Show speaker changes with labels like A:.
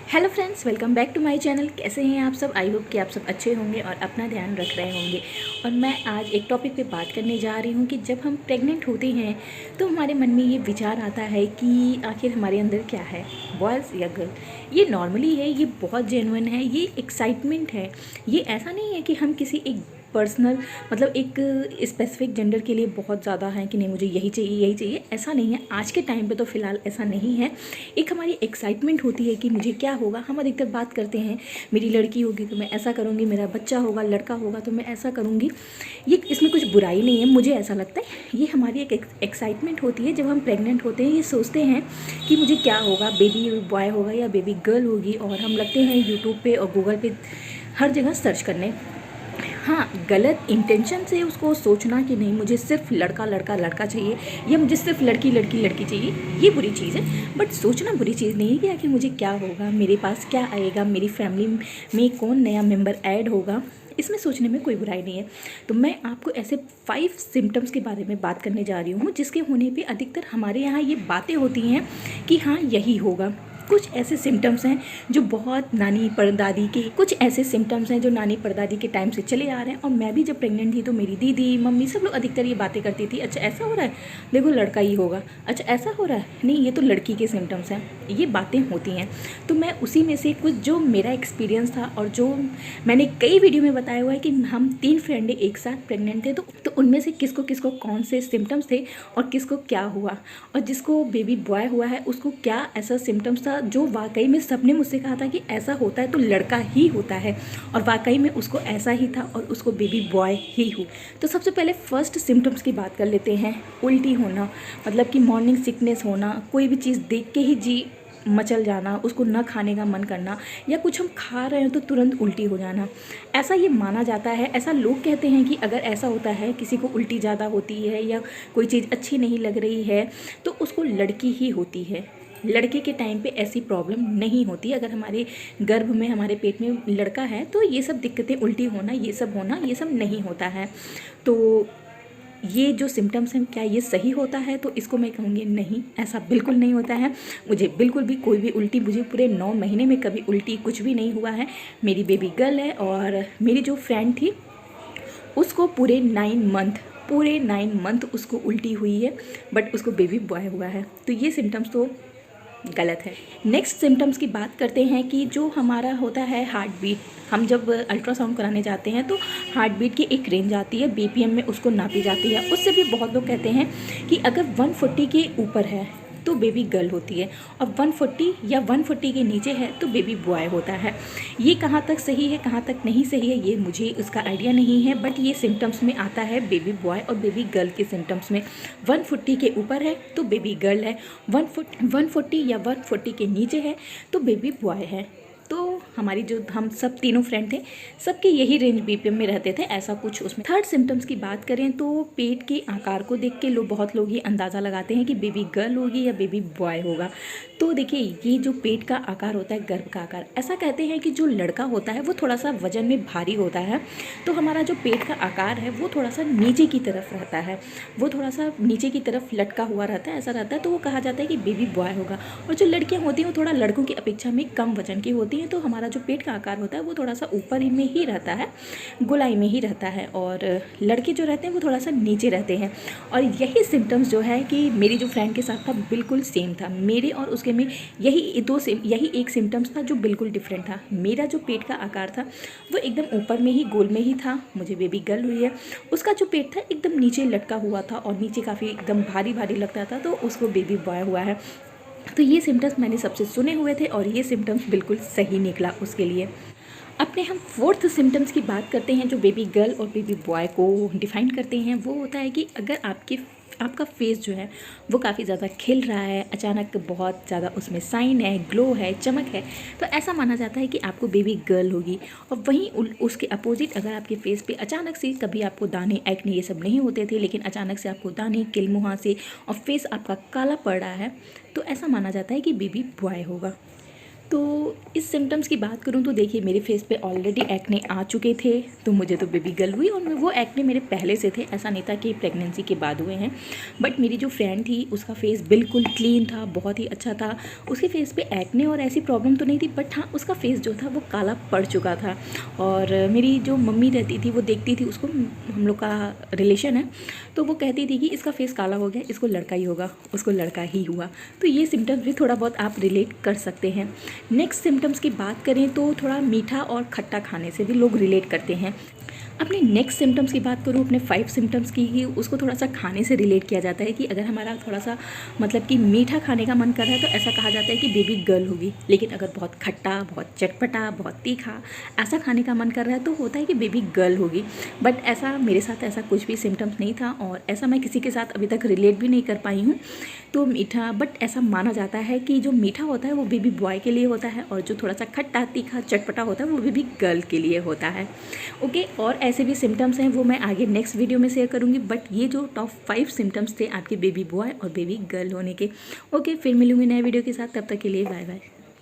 A: Hello friends, welcome back to my channel. कैसे हैं आप सब? आई होप कि आप सब अच्छे होंगे और अपना ध्यान रख रहे होंगे। और मैं आज एक टॉपिक पे बात करने जा रही हूँ कि जब हम प्रेग्नेंट होते हैं तो हमारे मन में ये विचार आता है कि आखिर हमारे अंदर क्या है, बॉयज़ या गर्ल। ये नॉर्मली है, ये बहुत जेन्युइन है, ये एक्साइटमेंट है। ये ऐसा नहीं है कि हम किसी एक पर्सनल मतलब एक स्पेसिफिक जेंडर के लिए बहुत ज़्यादा है कि नहीं मुझे यही चाहिए यही चाहिए, ऐसा नहीं है। आज के टाइम पे तो फ़िलहाल ऐसा नहीं है। एक हमारी एक्साइटमेंट होती है कि मुझे क्या होगा। हम अधिकतर बात करते हैं मेरी लड़की होगी तो मैं ऐसा करूँगी, मेरा बच्चा होगा, लड़का होगा तो मैं ऐसा करूँगी। ये इसमें कुछ बुराई नहीं है, मुझे ऐसा लगता है। ये हमारी एक एक्साइटमेंट होती है जब हम प्रेग्नेंट होते हैं। ये सोचते हैं कि मुझे क्या होगा, बेबी बॉय होगा या बेबी गर्ल होगी, और हम लगते हैं यूट्यूब पे और गूगल पे हर जगह सर्च करने। हाँ, गलत इंटेंशन से उसको सोचना कि नहीं मुझे सिर्फ लड़का लड़का लड़का चाहिए या मुझे सिर्फ लड़की लड़की लड़की चाहिए, ये बुरी चीज़ है। बट सोचना बुरी चीज़ नहीं है कि आखिर मुझे क्या होगा, मेरे पास क्या आएगा, मेरी फैमिली में कौन नया मेंबर ऐड होगा, इसमें सोचने में कोई बुराई नहीं है। तो मैं आपको ऐसे 5 सिम्टम्स के बारे में बात करने जा रही हूँ जिसके होने पे अधिकतर हमारे यहाँ ये बातें होती हैं कि हाँ यही होगा। कुछ ऐसे सिम्टम्स हैं जो बहुत नानी परदादी के कुछ ऐसे सिम्टम्स हैं जो नानी परदादी के टाइम से चले आ रहे हैं। और मैं भी जब प्रेग्नेंट थी तो मेरी दीदी मम्मी सब लोग अधिकतर ये बातें करती थी, अच्छा ऐसा हो रहा है, देखो लड़का ही होगा, अच्छा ऐसा हो रहा है, नहीं ये तो लड़की के सिम्टम्स हैं। ये बातें होती हैं। तो मैं उसी में से कुछ जो मेरा एक्सपीरियंस था और जो मैंने कई वीडियो में बताया हुआ है कि हम 3 फ्रेंडें एक साथ प्रेग्नेंट थे, तो उनमें से किसको किसको कौन से सिम्टम्स थे और किसको क्या हुआ, और जिसको बेबी बॉय हुआ है उसको क्या ऐसा सिम्टम्स था जो वाकई में सबने मुझसे कहा था कि ऐसा होता है तो लड़का ही होता है, और वाकई में उसको ऐसा ही था और उसको बेबी बॉय ही हुआ। तो सबसे पहले फर्स्ट सिम्टम्स की बात कर लेते हैं। उल्टी होना, मतलब कि मॉर्निंग सिकनेस होना, कोई भी चीज़ देख के ही जी मचल जाना, उसको न खाने का मन करना, या कुछ हम खा रहे हैं तो तुरंत उल्टी हो जाना। ऐसा ये माना जाता है, ऐसा लोग कहते हैं कि अगर ऐसा होता है, किसी को उल्टी ज़्यादा होती है या कोई चीज़ अच्छी नहीं लग रही है तो उसको लड़की ही होती है। लड़के के टाइम पे ऐसी प्रॉब्लम नहीं होती। अगर हमारे गर्भ में, हमारे पेट में लड़का है तो ये सब दिक्कतें, उल्टी होना, ये सब होना, ये सब नहीं होता है। तो ये जो सिम्टम्स हैं क्या ये सही होता है? तो इसको मैं कहूँगी नहीं, ऐसा बिल्कुल नहीं होता है। मुझे बिल्कुल भी कोई भी उल्टी, मुझे पूरे 9 महीने में कभी उल्टी कुछ भी नहीं हुआ है। मेरी बेबी गर्ल है और मेरी जो फ्रेंड थी उसको पूरे 9 मंथ उसको उल्टी हुई है, बट उसको बेबी बॉय हुआ है। तो ये सिम्टम्स तो गलत है। नेक्स्ट सिम्टम्स की बात करते हैं कि जो हमारा होता है हार्ट बीट। हम जब अल्ट्रासाउंड कराने जाते हैं तो हार्ट बीट की एक रेंज आती है, बीपीएम में उसको नापी जाती है। उससे भी बहुत लोग कहते हैं कि अगर 140 के ऊपर है तो बेबी गर्ल होती है, और 140 या 140 के नीचे है तो बेबी बॉय होता है। ये कहाँ तक सही है, कहाँ तक नहीं सही है, ये मुझे उसका आइडिया नहीं है, बट ये सिम्टम्स में आता है बेबी बॉय और बेबी गर्ल के सिम्टम्स में। 140 के ऊपर है तो बेबी गर्ल है, 140 या 140 के नीचे है तो बेबी बॉय है। तो हमारी जो हम सब तीनों फ्रेंड थे, सबके यही रेंज बीपीएम में रहते थे, ऐसा कुछ उसमें। थर्ड सिम्टम्स की बात करें तो पेट के आकार को देख के बहुत लोग ये अंदाज़ा लगाते हैं कि बेबी गर्ल होगी या बेबी बॉय होगा। तो देखिए, ये जो पेट का आकार होता है, गर्भ का आकार, ऐसा कहते हैं कि जो लड़का होता है वो थोड़ा सा वजन में भारी होता है, तो हमारा जो पेट का आकार है वो थोड़ा सा नीचे की तरफ रहता है, वो थोड़ा सा नीचे की तरफ लटका हुआ रहता है, ऐसा रहता है, तो वो कहा जाता है कि बेबी बॉय होगा। और जो लड़कियाँ होती हैं वो थोड़ा लड़कों की अपेक्षा में कम वजन की होती हैं, तो हमारा जो पेट का आकार होता है वो थोड़ा सा ऊपर ही में ही रहता है, गोलाई में ही रहता है, और लड़के जो रहते हैं वो थोड़ा सा नीचे रहते हैं। और यही सिम्टम्स जो है कि मेरी जो फ्रेंड के साथ था बिल्कुल सेम था। मेरे और उसके में यही एक सिम्टम्स था जो बिल्कुल डिफरेंट था। मेरा जो पेट का आकार था वो एकदम ऊपर में ही, गोल में ही था, मुझे बेबी गर्ल हुई है। उसका जो पेट था एकदम नीचे लटका हुआ था और नीचे काफ़ी एकदम भारी भारी लगता था, तो उसको बेबी बॉय हुआ है। तो ये सिम्टम्स मैंने सबसे सुने हुए थे और ये सिम्टम्स बिल्कुल सही निकला उसके लिए। अपने हम फोर्थ सिम्टम्स की बात करते हैं जो बेबी गर्ल और बेबी बॉय को डिफ़ाइन करते हैं। वो होता है कि अगर आपका फेस जो है वो काफ़ी ज़्यादा खिल रहा है, अचानक बहुत ज़्यादा उसमें साइन है, ग्लो है, चमक है, तो ऐसा माना जाता है कि आपको बेबी गर्ल होगी। और वहीं उसके अपोजिट अगर आपके फेस पे अचानक से, कभी आपको दाने, एक्ने ये सब नहीं होते थे, लेकिन अचानक से आपको दाने, किल मुहासे और फेस आपका काला पड़ रहा है, तो ऐसा माना जाता है कि बेबी बॉय होगा। तो इस सिम्टम्स की बात करूँ तो देखिए मेरे फेस पे ऑलरेडी एक्ने आ चुके थे, तो मुझे तो बेबी गर्ल हुई और वो एक्ने मेरे पहले से थे, ऐसा नहीं था कि प्रेगनेंसी के बाद हुए हैं। बट मेरी जो फ्रेंड थी उसका फेस बिल्कुल क्लीन था, बहुत ही अच्छा था, उसके फेस पे एक्ने और ऐसी प्रॉब्लम तो नहीं थी, बट हाँ उसका फेस जो था वो काला पड़ चुका था। और मेरी जो मम्मी रहती थी वो देखती थी उसको, हम लोग का रिलेशन है, तो वो कहती थी कि इसका फेस काला हो गया, इसको लड़का ही होगा, उसको लड़का ही हुआ। तो ये सिम्टम्स भी थोड़ा बहुत आप रिलेट कर सकते हैं। नेक्स्ट सिम्टम्स की बात करें तो थोड़ा मीठा और खट्टा खाने से भी लोग रिलेट करते हैं। अपने नेक्स्ट सिम्टम्स की बात करूँ, अपने 5 सिम्टम्स की, उसको थोड़ा सा खाने से रिलेट किया जाता है कि अगर हमारा थोड़ा सा मतलब कि मीठा खाने का मन कर रहा है तो ऐसा कहा जाता है कि बेबी गर्ल होगी। लेकिन अगर बहुत खट्टा, बहुत चटपटा, बहुत तीखा ऐसा खाने का मन कर रहा है तो होता है कि बेबी गर्ल होगी। बट ऐसा मेरे साथ ऐसा कुछ भी सिम्टम्स नहीं था और ऐसा मैं किसी के साथ अभी तक रिलेट भी नहीं कर पाई हूँ। तो मीठा, बट ऐसा माना जाता है कि जो मीठा होता है वो बेबी बॉय के लिए होता है और जो थोड़ा सा खट्टा, तीखा, चटपटा होता है वो बेबी गर्ल के लिए होता है। ओके, और ऐसे भी सिम्टम्स हैं वो मैं आगे नेक्स्ट वीडियो में शेयर करूँगी, बट ये जो टॉप 5 सिम्टम्स थे आपके बेबी बॉय और बेबी गर्ल होने के। ओके, फिर मिलूँगी नए वीडियो के साथ, तब तक के लिए बाय बाय।